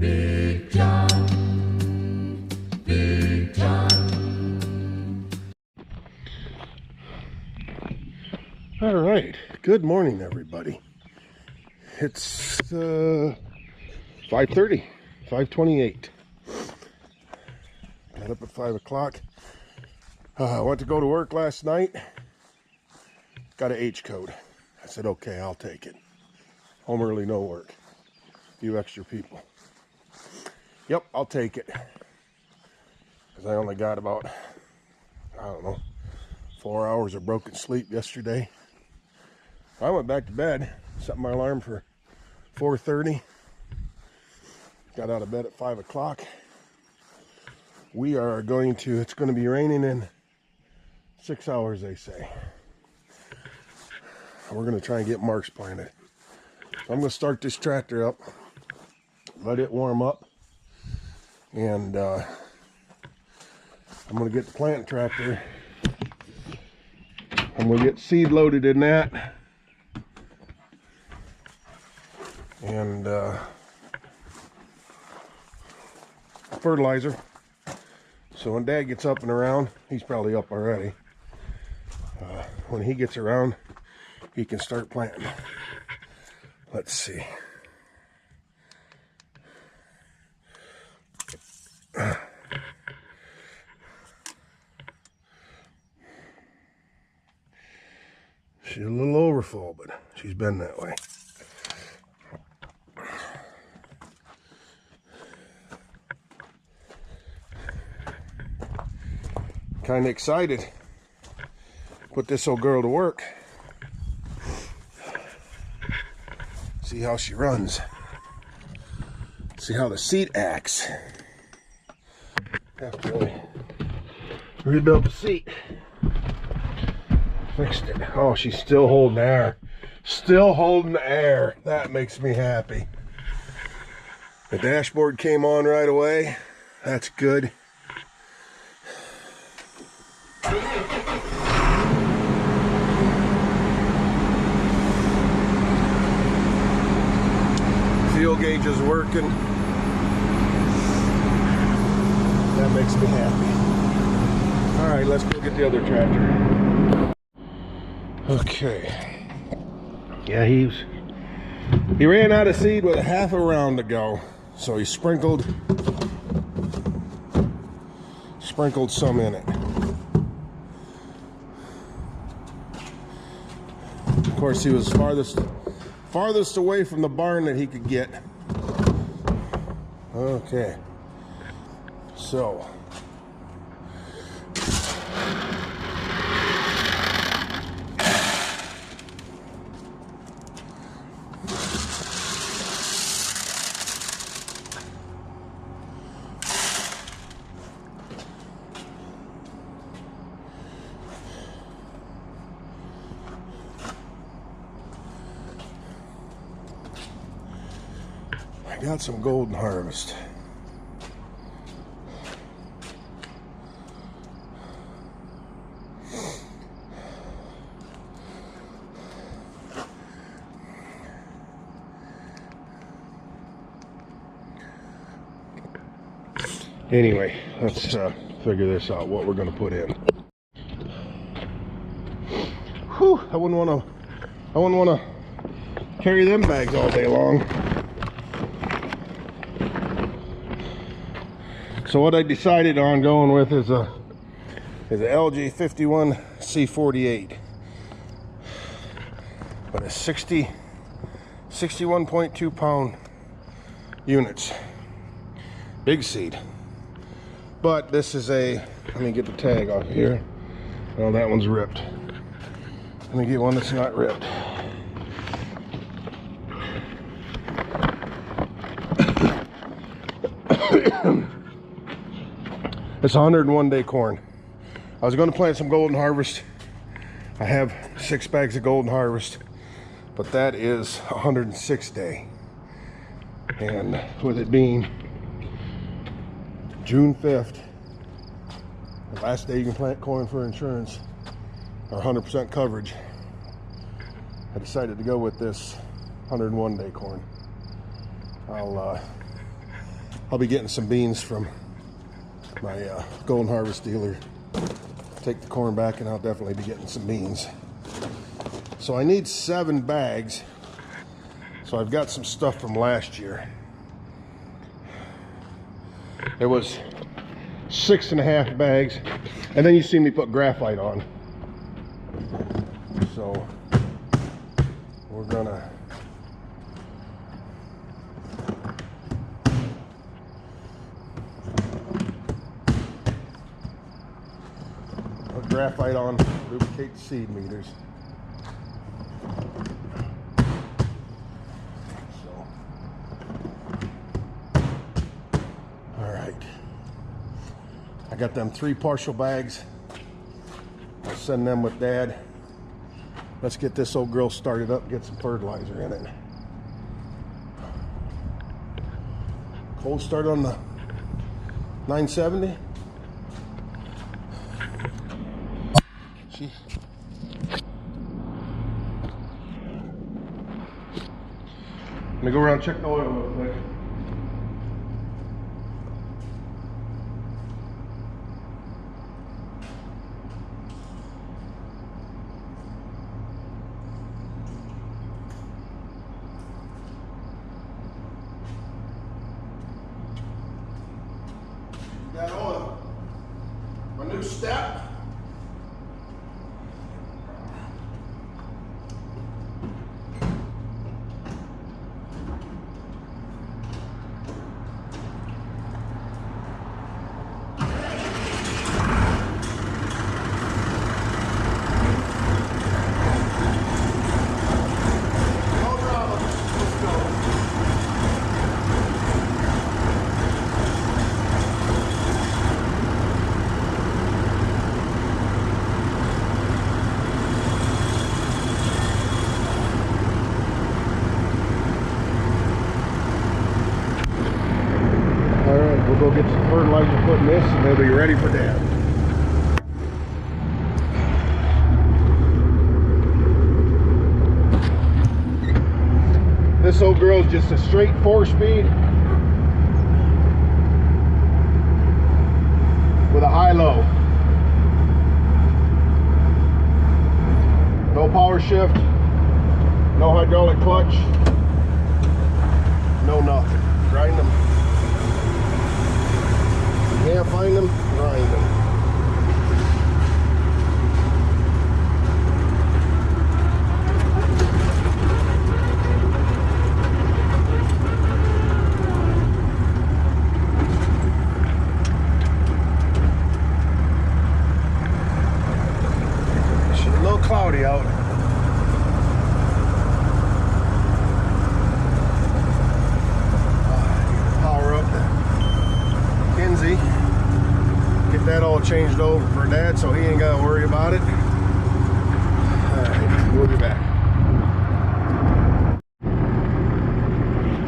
Big John, Big John. All right, good morning, everybody. It's 5:30, 5:28. Got up at 5 o'clock. I went to go to work last night. Got an H code. I said, okay, I'll take it. Home early, no work. Few extra people. Yep, I'll take it. Because I only got about, I don't know, 4 hours of broken sleep yesterday. I went back to bed, set my alarm for 4:30. Got out of bed at 5 o'clock. We are going to, it's going to be raining in 6 hours, they say. We're going to try and get marks planted. So I'm going to start this tractor up, let it warm up, and I'm going to get the planting tractor. I'm going to get seed loaded in that. And fertilizer. So when Dad gets up and around, he's probably up already. When he gets around, he can start planting. Let's see. She's a little overfull, but she's been that way. Kind of excited. Put this old girl to work. See how she runs. See how the seat acts. Have to rebuild the seat. Fixed it. Oh, she's still holding air. Still holding air. That makes me happy. The dashboard came on right away. That's good. Fuel gauge is working. That makes me happy. All right, let's go get the other tractor. Okay. Yeah, he ran out of seed with a half a round to go, so he sprinkled some in it. Of course, he was farthest away from the barn that he could get. Okay, so I got some golden harvest. Anyway, let's figure this out, what we're going to put in. Whew, I wouldn't want to carry them bags all day long. So what I decided on going with is a LG 51 C48, but a 61.2 pound units, big seed. But this is let me get the tag off here. Oh, that one's ripped. Let me get one that's not ripped. It's 101 day corn. I was going to plant some golden harvest. I have 6 bags of golden harvest, but that is 106 day. And with it being June 5th, the last day you can plant corn for insurance, or 100% coverage, I decided to go with this 101 day corn. I'll I'll be getting some beans from my Golden Harvest dealer. Take the corn back and I'll definitely be getting some beans. So I need 7 bags. So I've got some stuff from last year. There was 6.5 bags, and then you see me put graphite on. So we're gonna put graphite on, lubricate the seed meters. I got them 3 partial bags. I'll send them with Dad. Let's get this old girl started up, get some fertilizer in it. Cold start on the 970. Let me go around and check the oil real quick. That oil, my new step. We'll go get some fertilizer, put in this, and they'll be ready for Dad. This old girl's just a straight 4-speed with a high-low. No power shift, no hydraulic clutch, no nothing. Grind them. Can't find them, grind them. It's a little cloudy out. Power up the Kinsey. Get that all changed over for Dad so he ain't got to worry about it. Alright, we'll be back.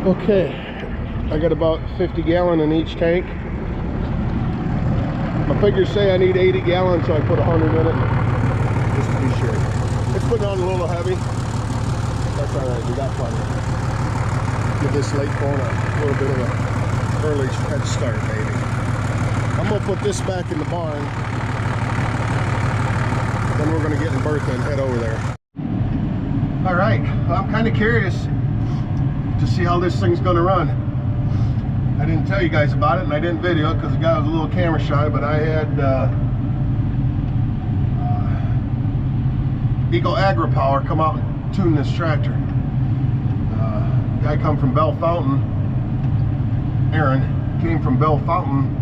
Okay, I got about 50 gallon in each tank. My figures say I need 80 gallons, so I put 100 in it, just to be sure. It's putting on a little heavy. That's alright, we got plenty. Give this late corn a little bit of an early head start, maybe. I'm going to put this back in the barn, then we're going to get in Bertha and head over there. Alright, well, I'm kind of curious to see how this thing's going to run. I didn't tell you guys about it and I didn't video it because the guy was a little camera shy, but I had Eagle Agri Power come out and tune this tractor. Guy come from Bell Fountain, Aaron, came from Bell Fountain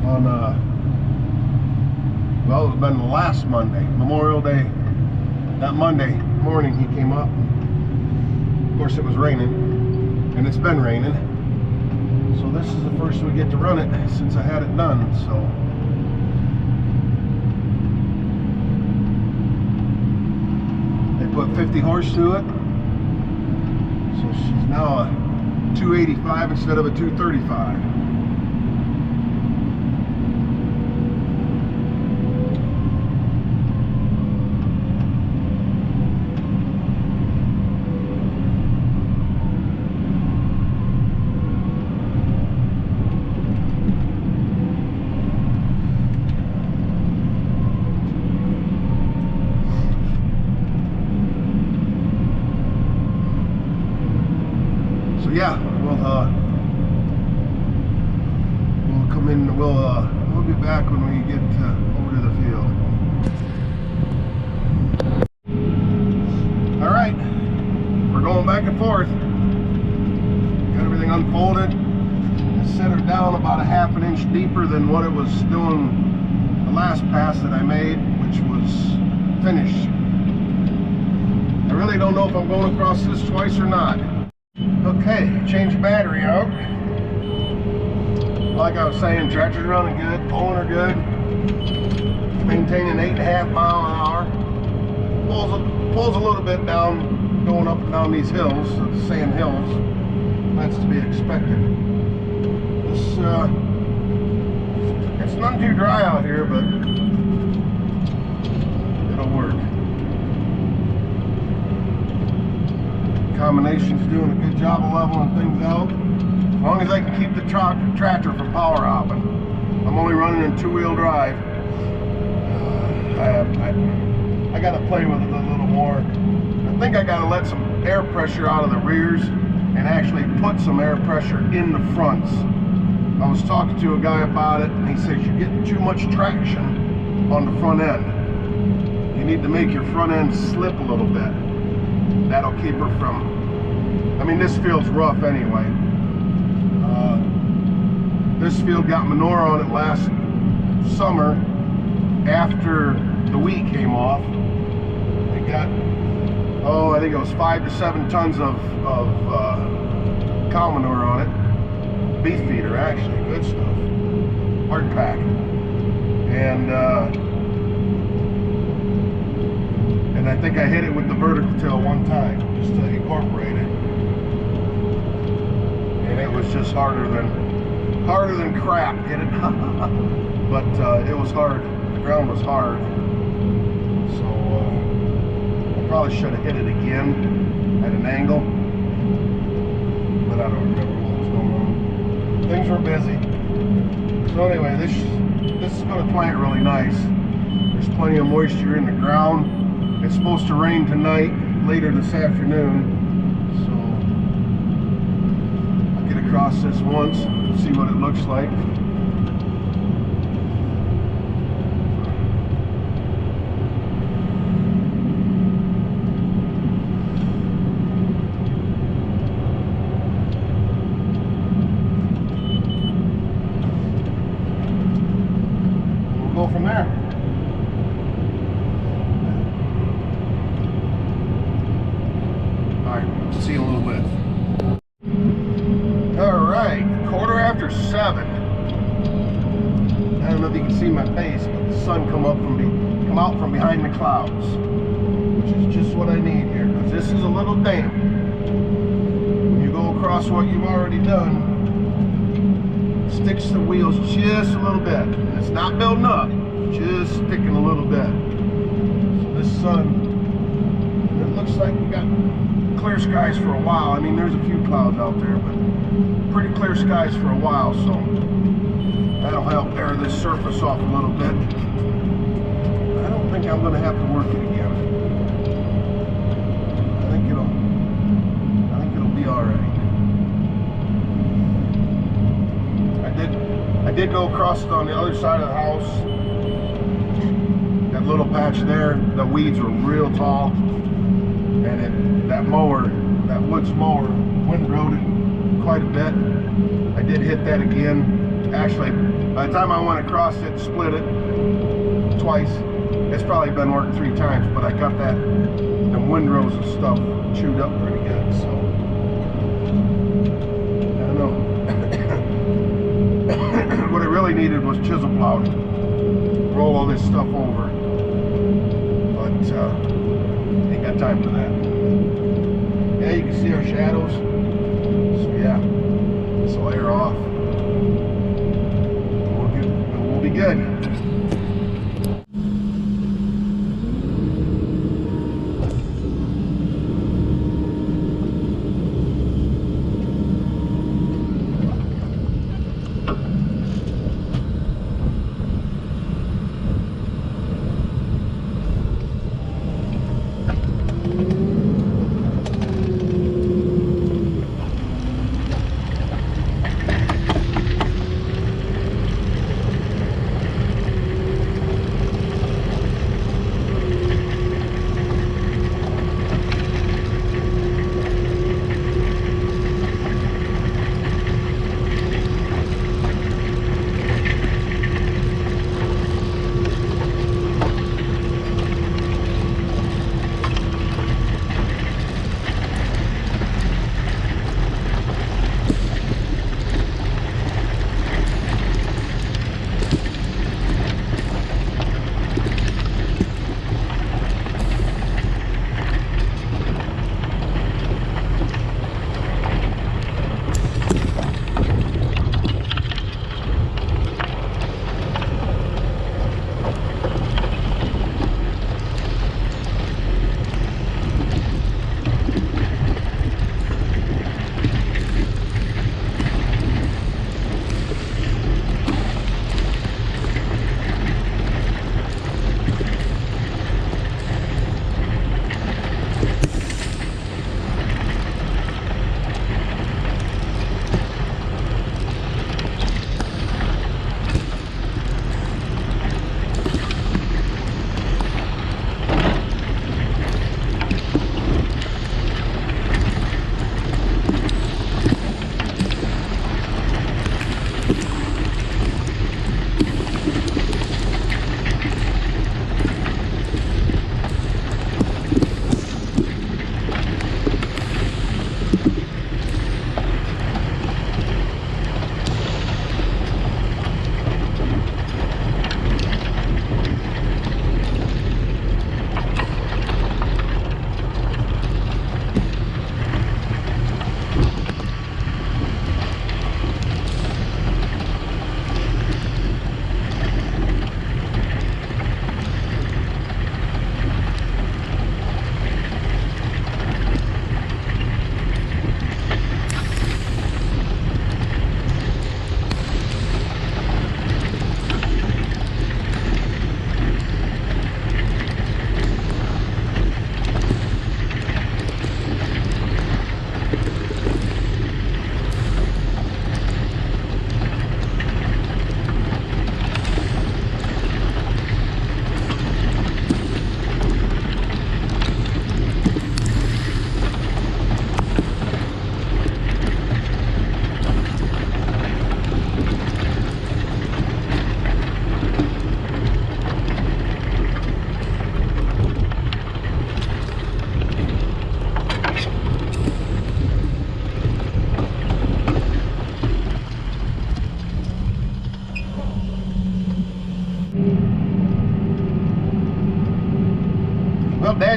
on well, it's been last Monday, Memorial Day. That Monday morning he came up. Of course it was raining, and it's been raining, so this is the first we get to run it since I had it done. So they put 50 horse to it, so she's now a 285 instead of a 235. And then we'll be back when we get over to the field. All right, we're going back and forth. Got everything unfolded. I set her down about a ½ an inch deeper than what it was doing the last pass that I made, which was finished. I really don't know if I'm going across this twice or not. Okay, change battery out. Like I was saying, tractor's running good, pulling her good, maintaining 8.5 mile an hour. Pulls a little bit down, going up and down these hills, the sand hills. That's to be expected. It's not too dry out here, but it'll work. Combination's doing a good job of leveling things out. As long as I can keep the tractor from power hopping. I'm only running in 2-wheel drive. I gotta play with it a little more. I think I gotta let some air pressure out of the rears and actually put some air pressure in the fronts. I was talking to a guy about it, and he says you're getting too much traction on the front end. You need to make your front end slip a little bit. That'll keep her from, I mean, this field's rough anyway. This field got manure on it last summer after the wheat came off. It got, I think it was 5 to 7 tons of cow manure on it. Beef feeder, actually, good stuff. Hard pack. And I think I hit it with the vertical till one time, just to incorporate it. And it was just harder than crap, hit it. But it was hard. The ground was hard. So I probably should have hit it again at an angle. But I don't remember what was going on. Things were busy. So anyway, this is going to plant really nice. There's plenty of moisture in the ground. It's supposed to rain tonight, later this afternoon. So I'll get across this once and see what it looks like. From there. Alright, see you in a little bit. Alright, 7:15. I don't know if you can see my face, but the sun come out from behind the clouds, which is just what I need here, because this is a little damp. When you go across what you've already done, sticks the wheels just a little bit. It's not building up, just sticking a little bit. So this sun, it looks like we got clear skies for a while. I mean, there's a few clouds out there, but pretty clear skies for a while, so that'll help air this surface off a little bit. I don't think I'm going to have to work it again. I think it'll be all right. I did go across it on the other side of the house. That little patch there, the weeds were real tall, and that woods mower windrowed it quite a bit. I did hit that again. Actually, by the time I went across it, split it twice. It's probably been worked 3 times, but I got the windrows and stuff chewed up pretty good, so I don't know. What it really needed was chisel plowed. Roll all this stuff over. But ain't got time for that. Yeah, you can see our shadows. So yeah, this will air off. We'll be good.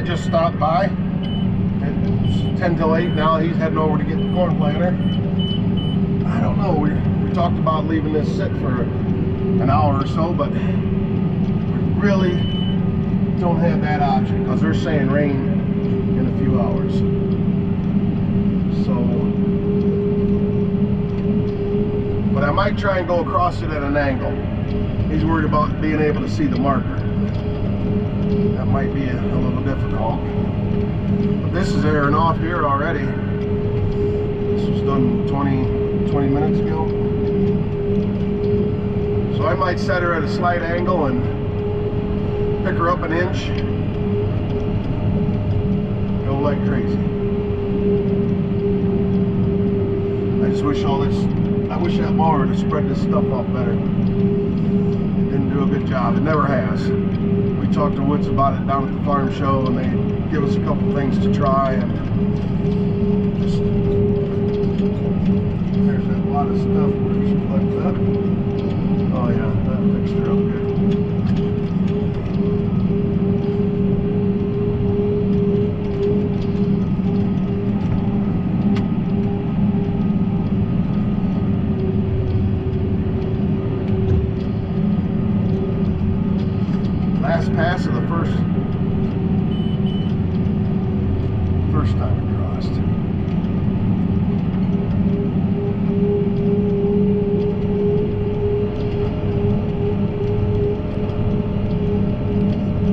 dad just stopped by. It's 10 till 8 now. He's heading over to get the corn planter. I don't know. We talked about leaving this sit for an hour or so, but we really don't have that option because they're saying rain in a few hours. So, but I might try and go across it at an angle. He's worried about being able to see the marker. That might be a little difficult. But this is airing off here already. This was done 20 minutes ago. So I might set her at a slight angle and pick her up an inch. Go like crazy. I just wish I wish that mower would have spread this stuff out better. It didn't do a good job. It never has. We talked to Woods about it down at the farm show, and they give us a couple things to try, and just there's a lot of stuff where she flipped up. Oh yeah, that fixed her up good. Last pass of the first time it crossed.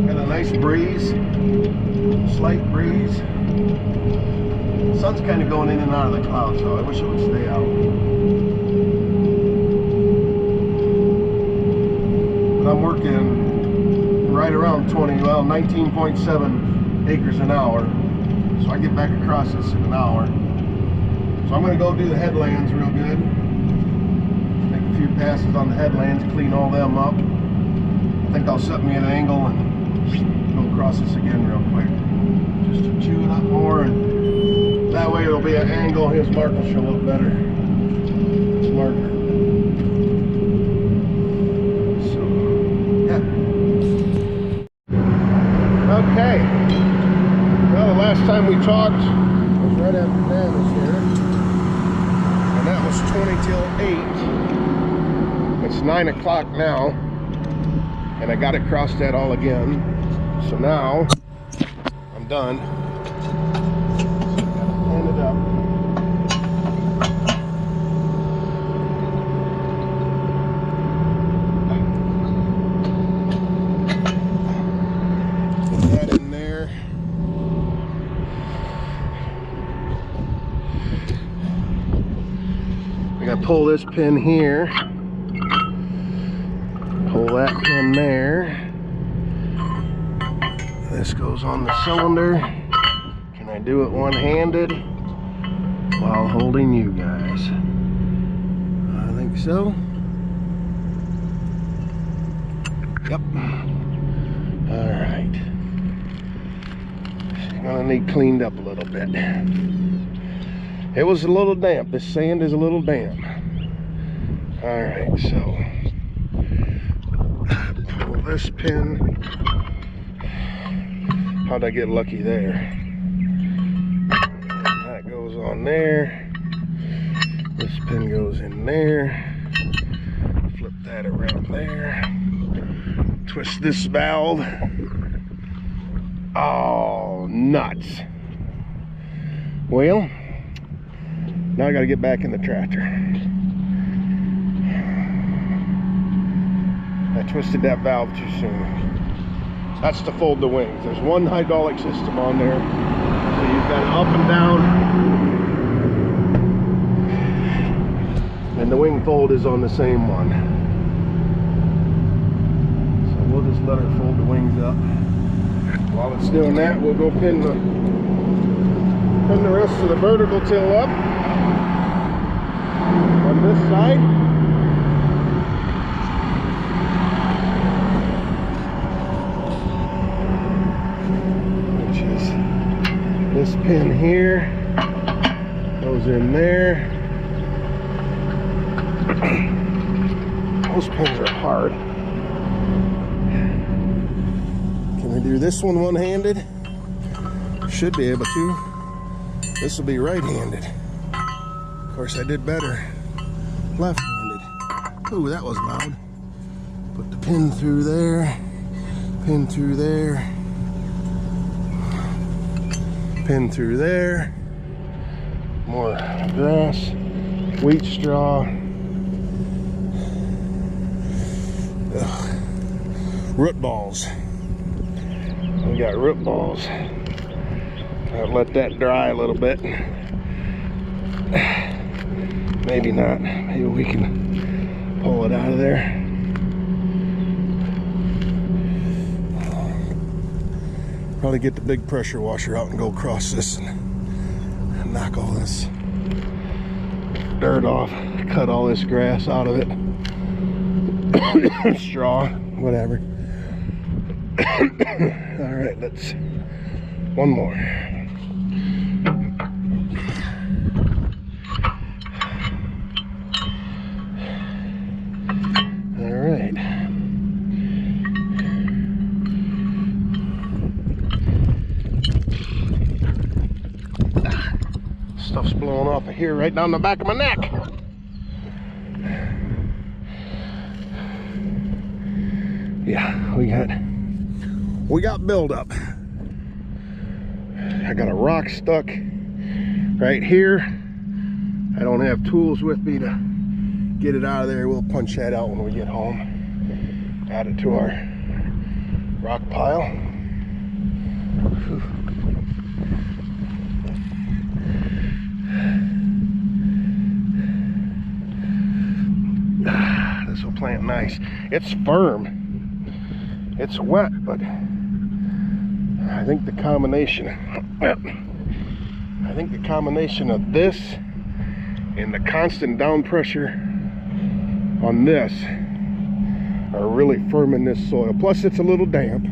Got a nice breeze, slight breeze. The sun's kind of going in and out of the clouds, so I wish it would stay out. But I'm working right around 19.7 acres an hour. So I get back across this in an hour. So I'm going to go do the headlands real good. Make a few passes on the headlands, clean all them up. I think I'll set me an angle and go across this again real quick. Just to chew it up more, and that way it'll be an angle. His mark will show up better. His marker. So, yeah. Okay. Well, the last time we talked was right after Dad was here, and that was 20 till 8. It's 9 o'clock now, and I got it crossed that all again. So now I'm done. Gotta plan it up. Put that in there. I gotta pull this pin here, pull that pin there. This goes on the cylinder. Can I do it one-handed while holding you guys? I think so. Yep. All right. She's gonna need cleaned up a little bit. It was a little damp. This sand is a little damp. All right, so pull this pin. How'd I get lucky there? That goes on there. This pin goes in there. Flip that around there. Twist this valve. Oh, nuts. Well, now I gotta get back in the tractor. I twisted that valve too soon. That's to fold the wings. There's one hydraulic system on there. So you've got it up and down. And the wing fold is on the same one. So we'll just let her fold the wings up. While it's doing that, we'll go pin the rest of the vertical till up on this side. This pin here goes in there. Those pins are hard. Can we do this one one-handed? Should be able to. This will be right-handed. Of course, I did better left-handed. Ooh, that was loud. Put the pin through there, pin through there, pin through there. More grass, wheat straw. Ugh. Root balls. We got root balls. I'll let that dry a little bit. Maybe not. Maybe we can pull it out of there. Probably get the big pressure washer out and go across this and knock all this dirt off. Cut all this grass out of it. Straw, whatever. All right, let's one more. All right. Stuff's blowing off of here right down the back of my neck. Yeah, we got buildup. I got a rock stuck right here. I don't have tools with me to get it out of there. We'll punch that out when we get home. Add it to our rock pile. Whew. This will plant nice. It's firm. It's wet, but I think the combination of this and the constant down pressure on this are really firming this soil. Plus it's a little damp.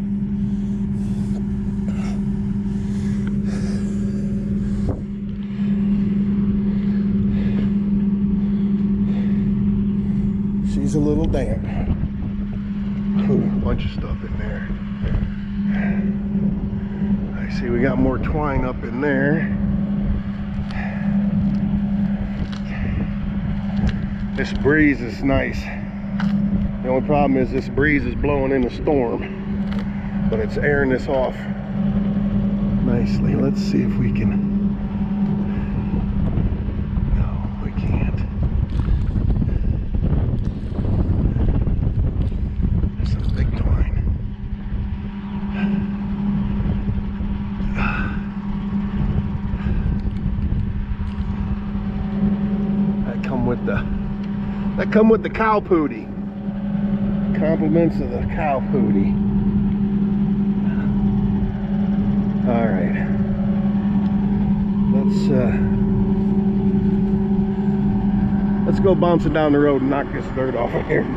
She's a little damp. Ooh, bunch of stuff in there. I see we got more twine up in there. This breeze is nice. The only problem is this breeze is blowing in a storm, but it's airing this off nicely. Let's see if we can. No, we can't. There's some big twine. That come with the cow pooty. Compliments of the cow pooty. All right. Let's go bouncing down the road and knock this dirt off of here. All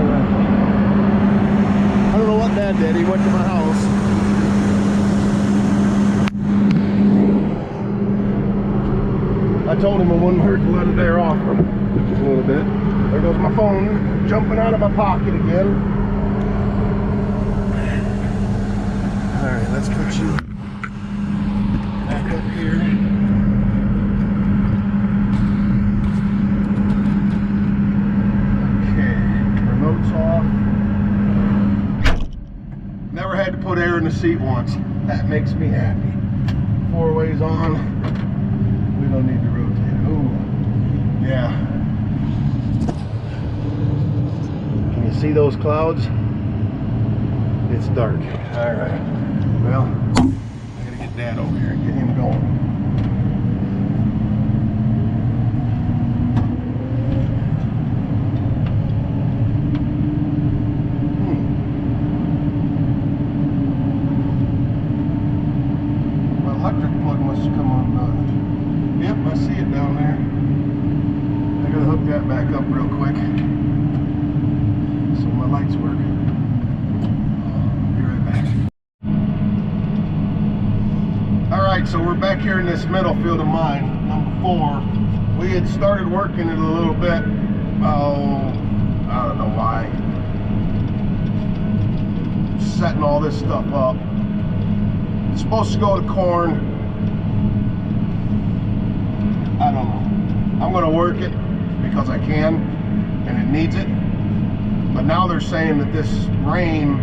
right. I don't know what Dad did. He went to my house. I told him it wouldn't hurt to let it air off a little bit. There goes my phone jumping out of my pocket again. Alright, let's put you back up here. Okay, remote's off. Never had to put air in the seat once. That makes me happy. 4 ways on. We don't need to rotate. Ooh, yeah. Can you see those clouds? It's dark. All right. Well, I gotta get Dad over here and get him going. My electric plug must come on. Yep, I see it down there. I gotta hook that back up real quick so my lights work. I'll be right back. Alright, so we're back here in this middle field of mine, number 4. We had started working it a little bit. Oh, I don't know why. setting all this stuff up. It's supposed to go to corn. I don't know. I'm gonna work it because I can, and it needs it. But now they're saying that this rain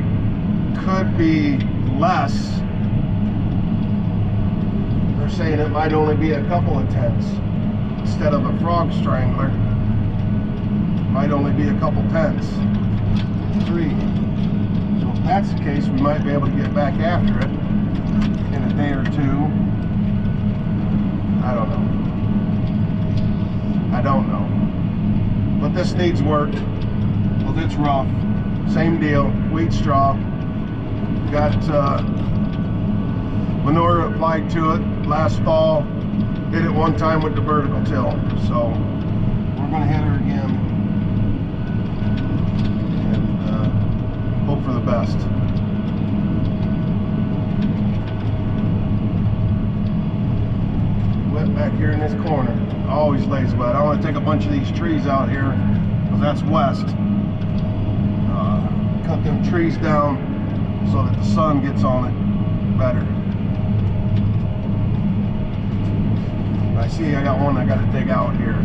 could be less. They're saying it might only be a couple of tenths instead of a frog strangler. Might only be a couple tenths. 3. So if that's the case, we might be able to get back after it in a day or 2. I don't know. But this needs work. Well, it's rough. Same deal. Wheat straw. Got manure applied to it last fall. Did it one time with the vertical till. So we're going to hit her again and hope for the best. Wet back here in this corner. Always lays wet. I want to take a bunch of these trees out here because that's west. Cut them trees down so that the sun gets on it better. I see I got one I got to dig out here.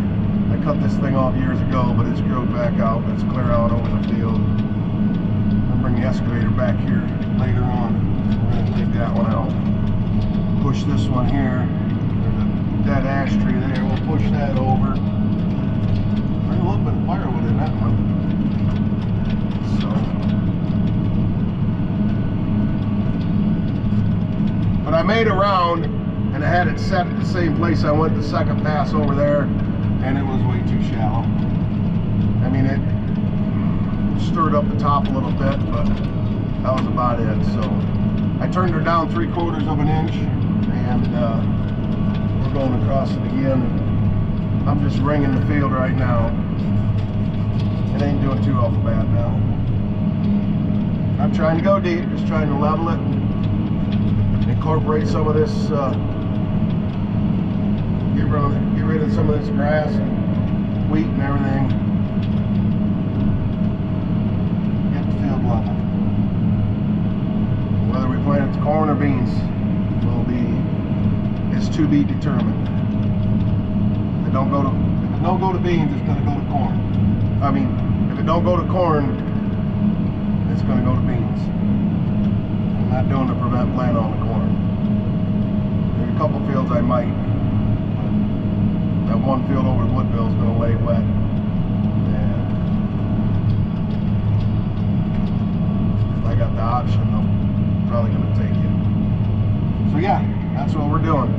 I cut this thing off years ago, but it's growed back out. Let's clear out over the field. I'll bring the excavator back here later on. We're going to dig that one out. Push this one here. There's a dead ash tree there. We'll push that over. There's a little bit of firewood in that one. So. But I made a round, and I had it set at the same place I went the second pass over there, and it was way too shallow. I mean, it stirred up the top a little bit, but that was about it. So I turned her down 3/4 of an inch, and we're going across it again. I'm just ringing the field right now. It ain't doing too awful bad now. I'm trying to go deep, just trying to level it, incorporate some of this, get rid of some of this grass and wheat and everything. Get the field level. Whether we plant corn or beans is to be determined. If it don't go to beans, it's going to go to corn. I mean, if it don't go to corn, it's going to go to beans. I'm not doing the prevent plant on the corn. There's a couple fields I might. That one field over the Woodville is going to lay wet. And if I got the option, I'm probably going to take it. So yeah, that's what we're doing.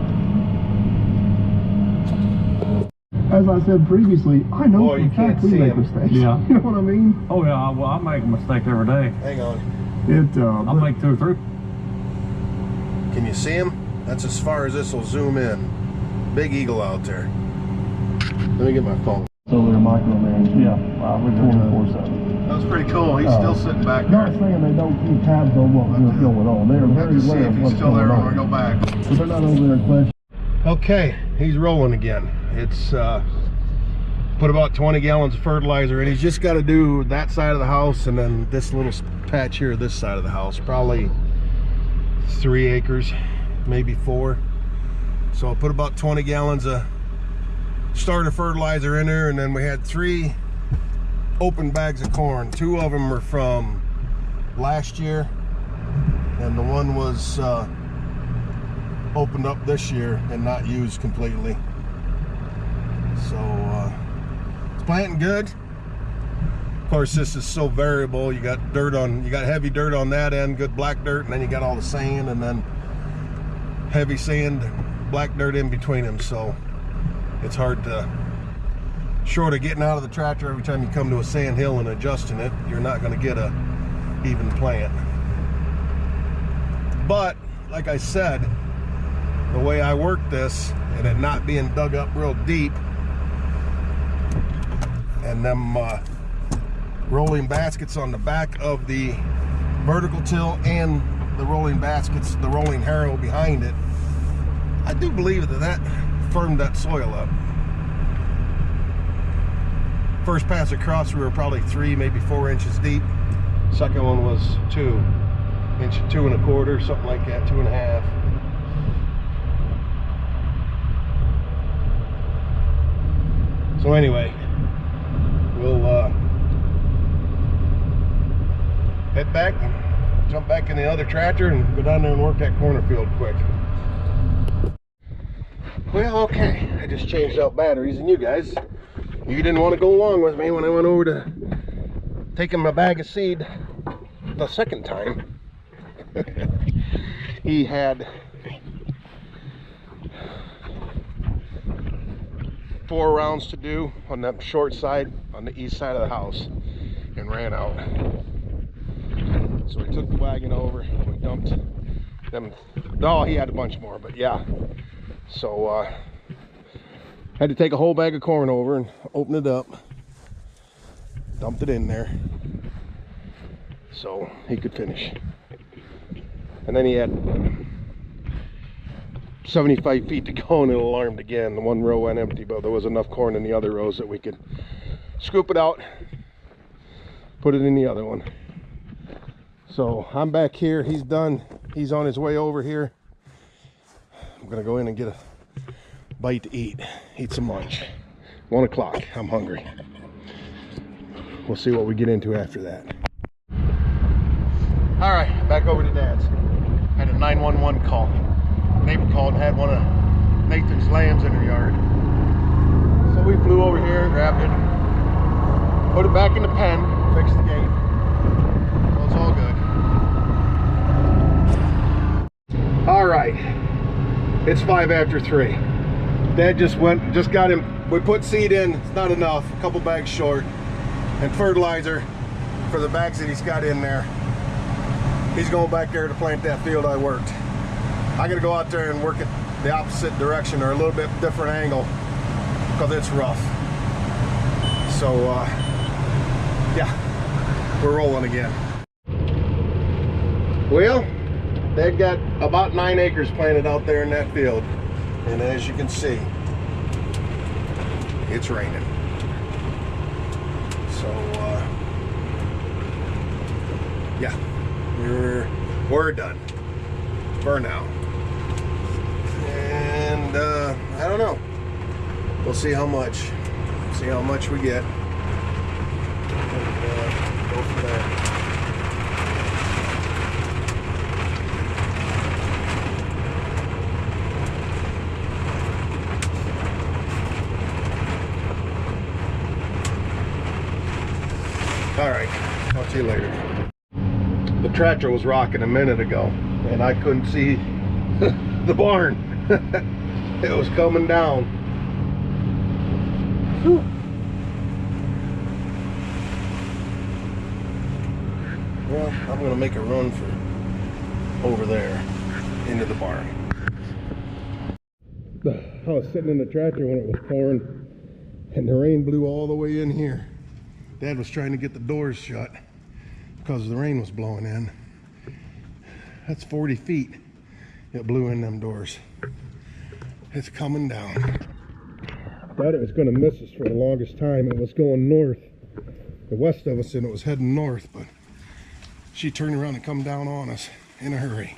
As I said previously, I know for a fact we make mistakes. Yeah. You know what I mean? Oh yeah, well I make a mistake every day. Hang on. I'll make 2 or 3. Can you see him? That's as far as this will zoom in. Big eagle out there. Let me get my phone. So they're micromanaged. Yeah, we're 24/7. That was pretty cool. He's still sitting back there. Not saying they don't keep tabs on what's going on. They're very Let's see aware if of he's what's still going there when on. we go back. But they're not over there questioning. Okay, he's rolling again. It's put about 20 gallons of fertilizer, and he's just got to do that side of the house and then this little patch here, this side of the house, probably 3 acres, maybe 4. So I'll put about 20 gallons of starter fertilizer in there, and then we had 3 open bags of corn. 2 of them were from last year, and the one was opened up this year and not used completely. So it's planting good. Of course, this is so variable. You got heavy dirt on that end, good black dirt, and then you got all the sand, and then heavy sand, black dirt in between them. So it's hard to, short of getting out of the tractor every time you come to a sand hill and adjusting it, you're not going to get a even plant. But like I said, the way I work this, and it not being dug up real deep, and them rolling baskets on the back of the vertical till and the rolling baskets, the rolling harrow behind it, I do believe that firmed that soil up. First pass across, we were probably 3, maybe 4 inches deep. Second one was 2. inch 2 1/4, something like that, 2 1/2. So anyway, we'll head back, jump back in the other tractor and go down there and work that cornfield quick. Well, okay, I just changed out batteries, and you guys, you didn't want to go along with me when I went over to taking my bag of seed the second time. He had 4 rounds to do on the short side, on the east side of the house, and ran out. So we took the wagon over, we dumped them. Oh, he had a bunch more, but yeah. So had to take a whole bag of corn over and open it up, dumped it in there so he could finish. And then he had 75 feet to go and it alarmed again. The one row went empty, but there was enough corn in the other rows that we could scoop it out, put it in the other one. So I'm back here, he's done, he's on his way over here. I'm gonna go in and get a bite to eat some lunch. 1 o'clock, I'm hungry. We'll see what we get into after that. All right, back over to Dad's. Had a 911 call. Neighbor called and had one of Nathan's lambs in her yard. So we flew over here and grabbed it, put it back in the pen, fixed the gate. So it's all good. All right, it's 5 after 3. Dad just got him, we put seed in, it's not enough, a couple bags short, and fertilizer for the bags that he's got in there. He's going back there to plant that field I worked. I gotta go out there and work it the opposite direction or a little bit different angle because it's rough. So yeah, we're rolling again. Well, they've got about 9 acres planted out there in that field, and as you can see, it's raining. So yeah, we're done for now. And I don't know, we'll see how much we get, and go from there. All right, talk to you later. The tractor was rocking a minute ago and I couldn't see the barn. It was coming down. Whew. Well, I'm gonna make a run for over there into the barn. I was sitting in the tractor when it was pouring and the rain blew all the way in here. Dad was trying to get the doors shut because the rain was blowing in. That's 40 feet it blew in them doors. It's coming down. Thought it was going to miss us for the longest time. It was going north, the west of us, and it was heading north, but she turned around and come down on us in a hurry.